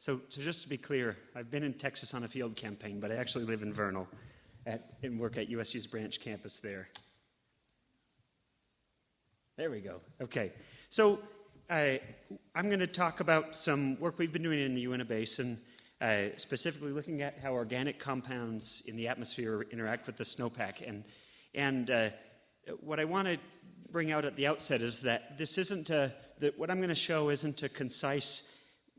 So just to be clear, I've been in Texas on a field campaign, but I actually live in Vernal and work at USU's branch campus there. There we go. Okay. So I'm going to talk about some work we've been doing in the Unitah Basin, specifically looking at how organic compounds in the atmosphere interact with the snowpack. And what I want to bring out at the outset is that this isn't what I'm going to show isn't a concise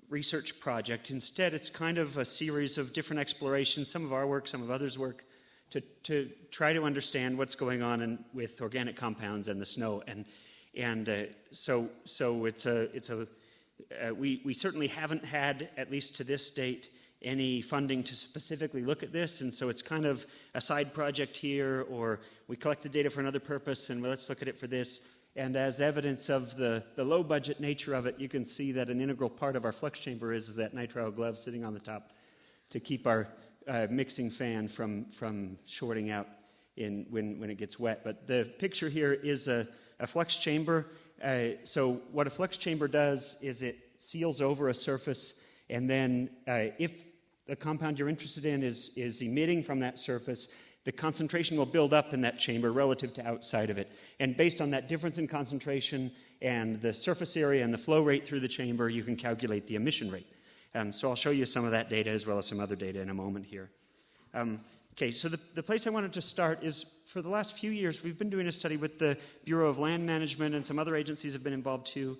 research project. Instead, it's kind of a series of different explorations, some of our work, some of others' work, to try to understand what's going on with organic compounds and the snow. So we certainly haven't had, at least to this date, any funding to specifically look at this, and so it's kind of a side project here, or we collected data for another purpose, and let's look at it for this. And as evidence of the low-budget nature of it, you can see that an integral part of our flux chamber is that nitrile glove sitting on the top to keep our mixing fan from shorting out when it gets wet. But the picture here is a flux chamber. So what a flux chamber does is it seals over a surface, and then if the compound you're interested in is emitting from that surface, the concentration will build up in that chamber relative to outside of it. And based on that difference in concentration and the surface area and the flow rate through the chamber, you can calculate the emission rate. So I'll show you some of that data as well as some other data in a moment here. Okay, so the place I wanted to start is, for the last few years, we've been doing a study with the Bureau of Land Management, and some other agencies have been involved too,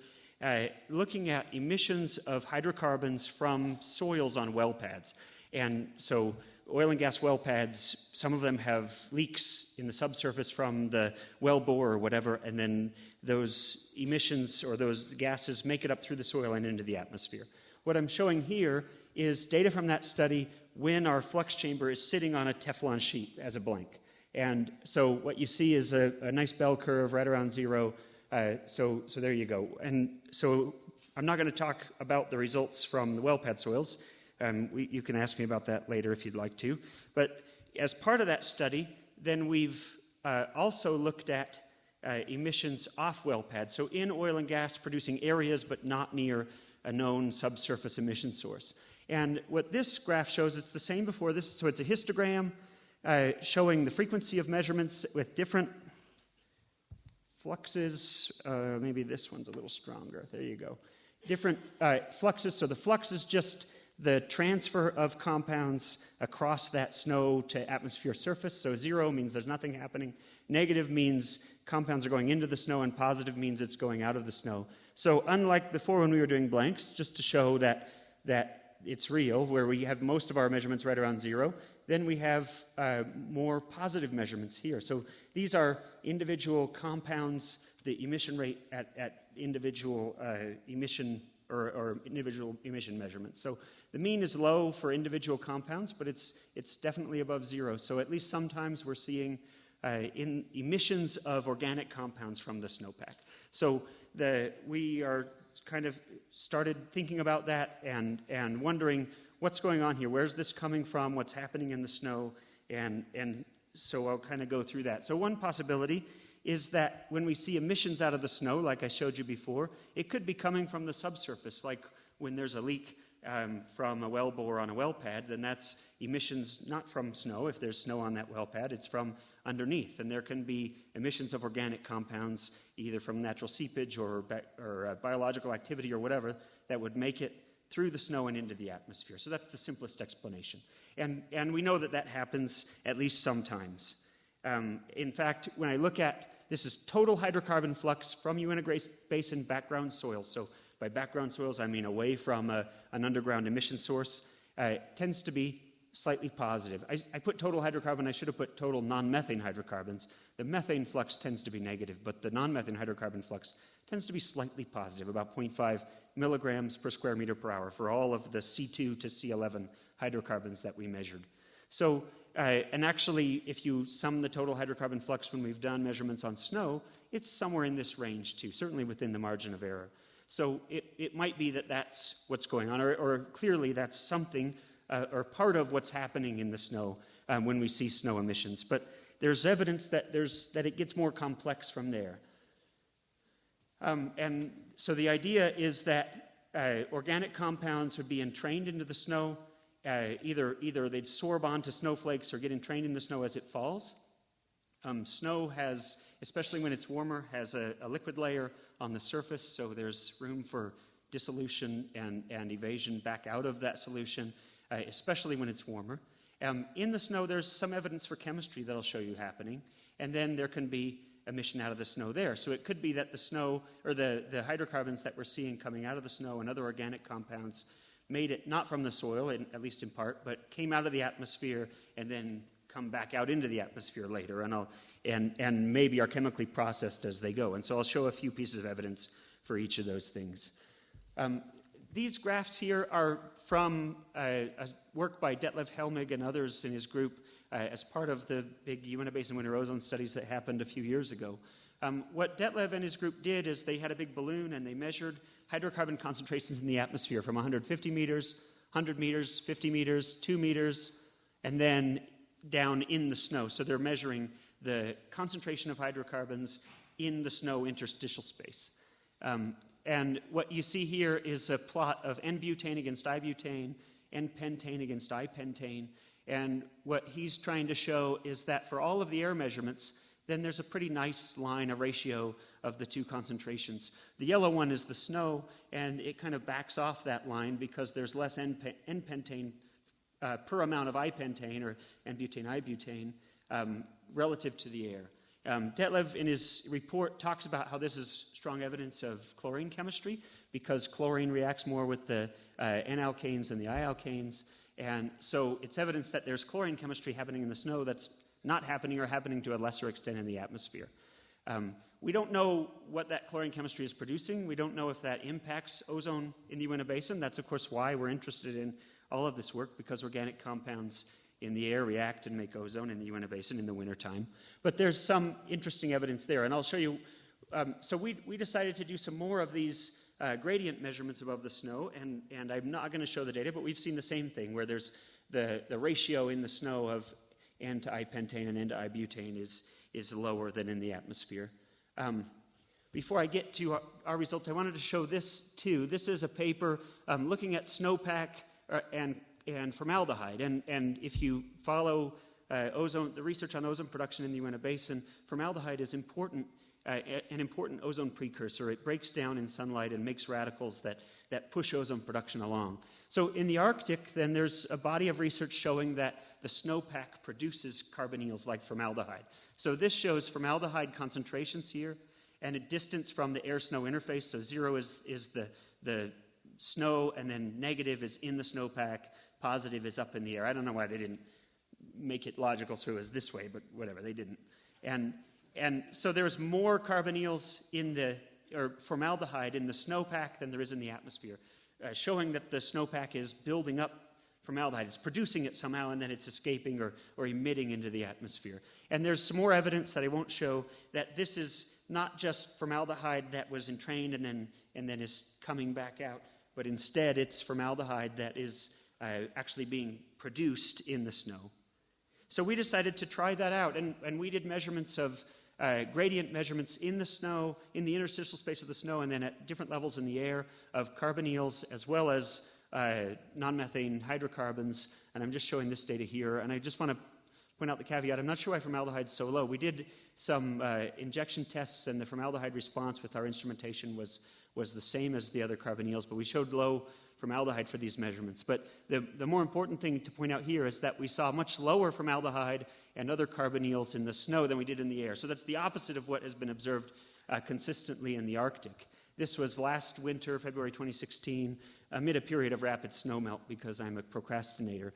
looking at emissions of hydrocarbons from soils on well pads. And so oil and gas well pads, some of them have leaks in the subsurface from the well bore or whatever, and then those emissions or those gases make it up through the soil and into the atmosphere. What I'm showing here is data from that study when our flux chamber is sitting on a Teflon sheet as a blank. And so what you see is a nice bell curve right around zero. So there you go. And so I'm not going to talk about the results from the well pad soils. You can ask me about that later if you'd like to. But as part of that study, then we've also looked at emissions off well pads. So in oil and gas producing areas, but not near a known subsurface emission source. And what this graph shows, it's the same before this. So it's a histogram showing the frequency of measurements with different fluxes. Maybe this one's a little stronger. There you go. Different fluxes. So the flux is just the transfer of compounds across that snow to atmosphere surface. So 0 means there's nothing happening. Negative means compounds are going into the snow, and positive means it's going out of the snow. So unlike before when we were doing blanks, just to show that it's real, where we have most of our measurements right around 0, then we have more positive measurements here. So these are individual compounds, the emission rate at individual emission or individual emission measurements. So the mean is low for individual compounds, but it's definitely above 0. So at least sometimes we're seeing in emissions of organic compounds from the snowpack. So we are kind of started thinking about that and wondering what's going on here. Where's this coming from? What's happening in the snow? And so I'll kind of go through that. So one possibility is that when we see emissions out of the snow, like I showed you before, it could be coming from the subsurface, like when there's a leak from a well bore on a well pad, then that's emissions not from snow. If there's snow on that well pad, it's from underneath. And there can be emissions of organic compounds, either from natural seepage or biological activity or whatever, that would make it through the snow and into the atmosphere. So that's the simplest explanation. And we know that happens at least sometimes. In fact, when I look at, this is total hydrocarbon flux from Unitah Basin background soils. So by background soils, I mean away from an underground emission source. Tends to be slightly positive. I put total hydrocarbon. I should have put total non-methane hydrocarbons. The methane flux tends to be negative, but the non-methane hydrocarbon flux tends to be slightly positive, about 0.5 milligrams per square meter per hour for all of the C2 to C11 hydrocarbons that we measured. So, and actually, if you sum the total hydrocarbon flux when we've done measurements on snow, it's somewhere in this range too, certainly within the margin of error. So it might be that that's what's going on, or clearly that's something, or part of what's happening in the snow when we see snow emissions. But there's evidence that it gets more complex from there. And so the idea is that organic compounds would be entrained into the snow. Either they'd sorb onto snowflakes or get entrained in the snow as it falls. Snow has, especially when it's warmer, has a liquid layer on the surface, so there's room for dissolution and evasion back out of that solution, especially when it's warmer. In the snow, there's some evidence for chemistry that I'll show you happening, and then there can be emission out of the snow there. So it could be that the snow, or the hydrocarbons that we're seeing coming out of the snow and other organic compounds made it not from the soil, at least in part, but came out of the atmosphere and then come back out into the atmosphere later, and maybe are chemically processed as they go. And so I'll show a few pieces of evidence for each of those things. These graphs here are from a work by Detlev Helmig and others in his group as part of the big Unitah Basin winter ozone studies that happened a few years ago. What Detlev and his group did is they had a big balloon and they measured hydrocarbon concentrations in the atmosphere from 150 meters, 100 meters, 50 meters, 2 meters, and then down in the snow. So they're measuring the concentration of hydrocarbons in the snow interstitial space. And what you see here is a plot of N-butane against I-butane, N-pentane against I-pentane. And what he's trying to show is that for all of the air measurements, then there's a pretty nice line, a ratio of the two concentrations. The yellow one is the snow, and it kind of backs off that line because there's less N-pentane per amount of I-pentane, or N-butane, I-butane, relative to the air. Detlev, in his report, talks about how this is strong evidence of chlorine chemistry, because chlorine reacts more with the N-alkanes and the I-alkanes, and so it's evidence that there's chlorine chemistry happening in the snow that's not happening or happening to a lesser extent in the atmosphere. We don't know what that chlorine chemistry is producing. We don't know if that impacts ozone in the Unitah Basin. That's, of course, why we're interested in all of this work, because organic compounds in the air react and make ozone in the Unitah Basin in the wintertime. But there's some interesting evidence there, and I'll show you. So we decided to do some more of these gradient measurements above the snow, and I'm not going to show the data, but we've seen the same thing, where there's the ratio in the snow of N to I-pentane and N to I-butane is lower than in the atmosphere. Before I get to our results, I wanted to show this too. This is a paper looking at snowpack and formaldehyde. And if you follow the research on ozone production in the Unitah Basin, formaldehyde is important, an important ozone precursor. It breaks down in sunlight and makes radicals that push ozone production along. So in the Arctic, then there's a body of research showing that the snowpack produces carbonyls like formaldehyde. So this shows formaldehyde concentrations here and a distance from the air-snow interface. So 0 is the snow, and then negative is in the snowpack, positive is up in the air. I don't know why they didn't make it logical so it was this way, but whatever, they didn't. And so there's more carbonyls or formaldehyde in the snowpack than there is in the atmosphere, showing that the snowpack is building up formaldehyde. It's producing it somehow, and then it's escaping or emitting into the atmosphere. And there's some more evidence that I won't show that this is not just formaldehyde that was entrained and then is coming back out, but instead it's formaldehyde that is actually being produced in the snow. So we decided to try that out, and we did measurements of gradient measurements in the snow, in the interstitial space of the snow, and then at different levels in the air of carbonyls as well as non-methane hydrocarbons. And I'm just showing this data here, and I just want to point out the caveat. I'm not sure why formaldehyde is so low. We did some injection tests, and the formaldehyde response with our instrumentation was the same as the other carbonyls, but we showed low formaldehyde for these measurements. But the more important thing to point out here is that we saw much lower formaldehyde and other carbonyls in the snow than we did in the air. So that's the opposite of what has been observed consistently in the Arctic. This was last winter, February 2016, amid a period of rapid snowmelt, because I'm a procrastinator.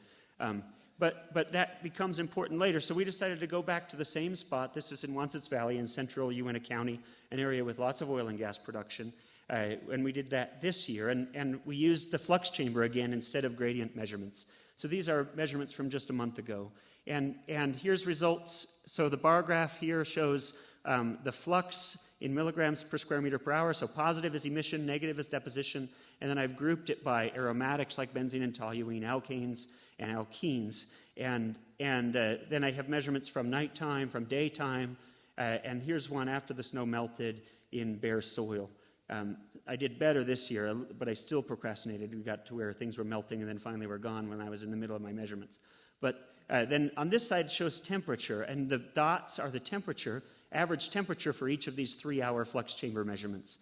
But that becomes important later. So we decided to go back to the same spot. This is in Wansitz Valley in central Uintah County, an area with lots of oil and gas production. And we did that this year. And we used the flux chamber again instead of gradient measurements. So these are measurements from just a month ago. And here's results. So the bar graph here shows the flux in milligrams per square meter per hour. So positive is emission, negative is deposition. And then I've grouped it by aromatics like benzene and toluene, alkanes and alkenes. And then I have measurements from nighttime, from daytime. And here's one after the snow melted in bare soil. I did better this year, but I still procrastinated. We got to where things were melting and then finally were gone when I was in the middle of my measurements. But then on this side shows temperature, and the dots are the temperature, average temperature for each of these 3-hour flux chamber measurements.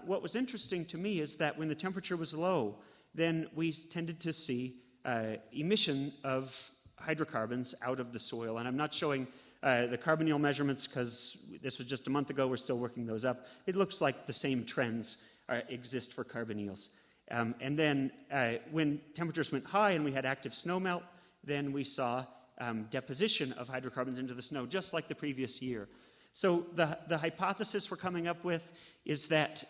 What was interesting to me is that when the temperature was low, then we tended to see emission of hydrocarbons out of the soil. And I'm not showing the carbonyl measurements because this was just a month ago. We're still working those up. It looks like the same trends exist for carbonyls. And then when temperatures went high and we had active snow melt, then we saw deposition of hydrocarbons into the snow, just like the previous year. So the hypothesis we're coming up with is that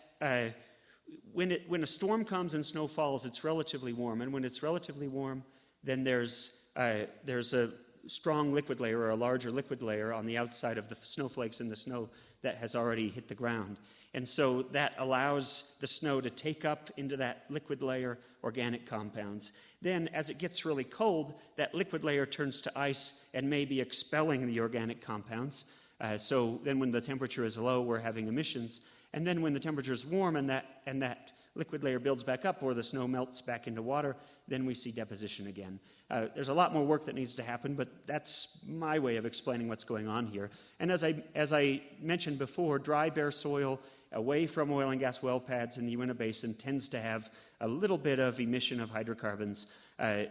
when a storm comes and snow falls, it's relatively warm. And when it's relatively warm, then there's a strong liquid layer or a larger liquid layer on the outside of the snowflakes in the snow that has already hit the ground. And so that allows the snow to take up into that liquid layer organic compounds. Then as it gets really cold, that liquid layer turns to ice and may be expelling the organic compounds. So then when the temperature is low, we're having emissions. And then when the temperature is warm and that liquid layer builds back up or the snow melts back into water, then we see deposition again. There's a lot more work that needs to happen, but that's my way of explaining what's going on here. And as I mentioned before, dry, bare soil away from oil and gas well pads in the Unitah Basin tends to have a little bit of emission of hydrocarbons.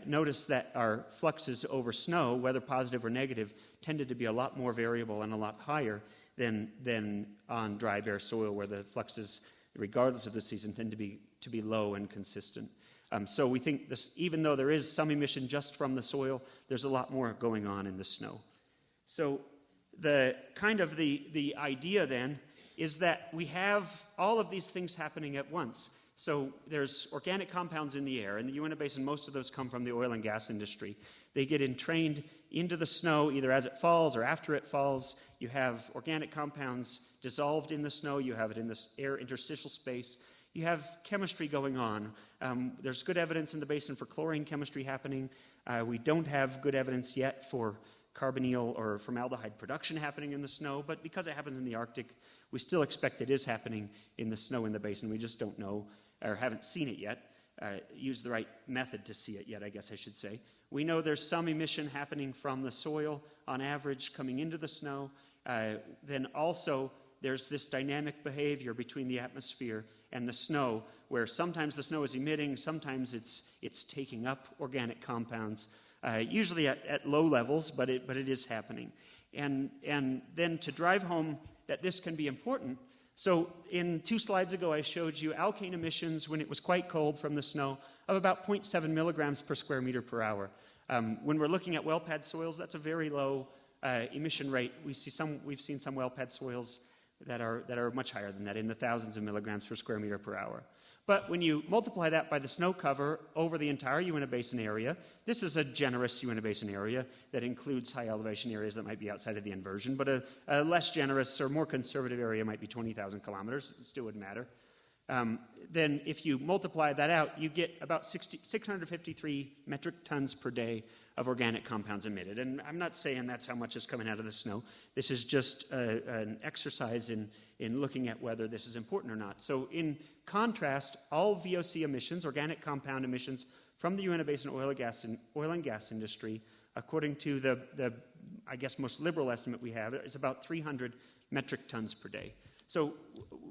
Notice that our fluxes over snow, whether positive or negative, tended to be a lot more variable and a lot higher than on dry, bare soil, where the fluxes, regardless of the season, tend to be low and consistent. So we think this, even though there is some emission just from the soil, there's a lot more going on in the snow. So the idea then is that we have all of these things happening at once. So there's organic compounds in the air. In the Unitah Basin, most of those come from the oil and gas industry. They get entrained into the snow either as it falls or after it falls. You have organic compounds dissolved in the snow. You have it in this air interstitial space. You have chemistry going on. There's good evidence in the basin for chlorine chemistry happening. We don't have good evidence yet for carbonyl or formaldehyde production happening in the snow, but because it happens in the Arctic, we still expect it is happening in the snow in the basin. We just don't know or haven't seen it yet. Use the right method to see it yet, I guess I should say. We know there's some emission happening from the soil on average coming into the snow. Then also there's this dynamic behavior between the atmosphere and the snow, where sometimes the snow is emitting, sometimes it's taking up organic compounds, usually at low levels, but it is happening. And then to drive home that this can be important, so in 2 slides ago I showed you alkane emissions when it was quite cold from the snow of about 0.7 milligrams per square meter per hour. When we're looking at well pad soils, that's a very low emission rate. We've seen some well pad soils that are much higher than that, in the thousands of milligrams per square meter per hour. But when you multiply that by the snow cover over the entire Unitah Basin area, this is a generous Unitah Basin area that includes high elevation areas that might be outside of the inversion, but a less generous or more conservative area might be 20,000 kilometers. It still wouldn't matter. Then if you multiply that out, you get about 653 metric tons per day of organic compounds emitted. And I'm not saying that's how much is coming out of the snow. This is just an exercise in looking at whether this is important or not. So in contrast, all VOC emissions, organic compound emissions from the Unitah Basin oil and gas industry, according to the I guess most liberal estimate we have, is about 300 metric tons per day. So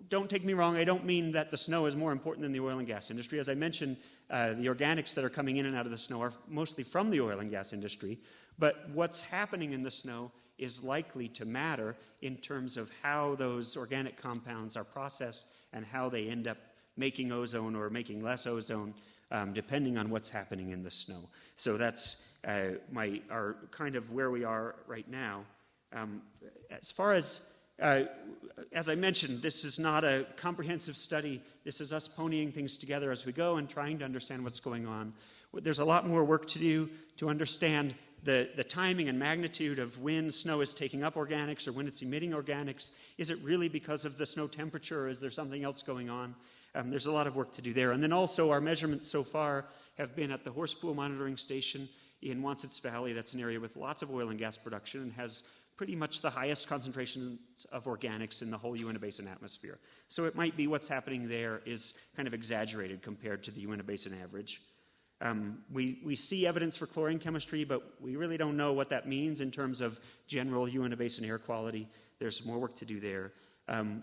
don't take me wrong, I don't mean that the snow is more important than the oil and gas industry. As I mentioned, the organics that are coming in and out of the snow are mostly from the oil and gas industry, but what's happening in the snow is likely to matter in terms of how those organic compounds are processed and how they end up making ozone or making less ozone, depending on what's happening in the snow. So that's our kind of where we are right now. As far as I mentioned, this is not a comprehensive study. This is us ponying things together as we go and trying to understand what's going on. There's a lot more work to do to understand the timing and magnitude of when snow is taking up organics or when it's emitting organics. Is it really because of the snow temperature, or is there something else going on? There's a lot of work to do there. And then also our measurements so far have been at the Horsepool Monitoring Station in Wansitz Valley. That's an area with lots of oil and gas production and has pretty much the highest concentrations of organics in the whole Unitah Basin atmosphere. So it might be what's happening there is kind of exaggerated compared to the Unitah Basin average. We see evidence for chlorine chemistry, but we really don't know what that means in terms of general Unitah Basin air quality. There's more work to do there.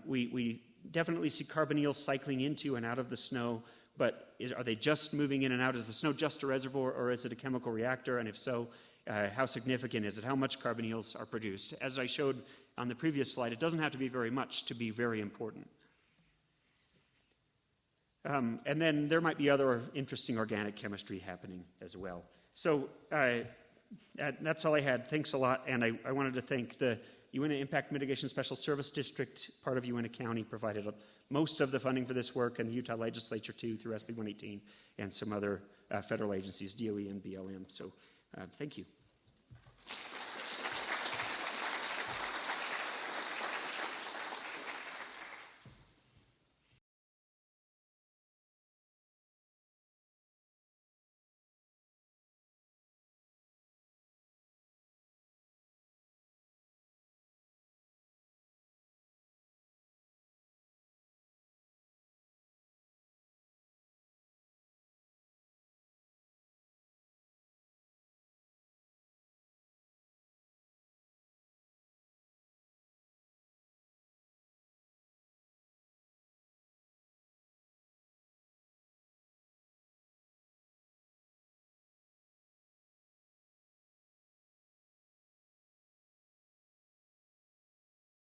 We definitely see carbonyls cycling into and out of the snow, but are they just moving in and out? Is the snow just a reservoir, or is it a chemical reactor? And if so, how significant is it? How much carbonyls are produced? As I showed on the previous slide, it doesn't have to be very much to be very important. And then there might be other interesting organic chemistry happening as well. So that's all I had. Thanks a lot. And I wanted to thank the Unitah Impact Mitigation Special Service District, part of Unitah County, provided most of the funding for this work, and the Utah Legislature too, through SB 118, and some other federal agencies, DOE and BLM. So thank you.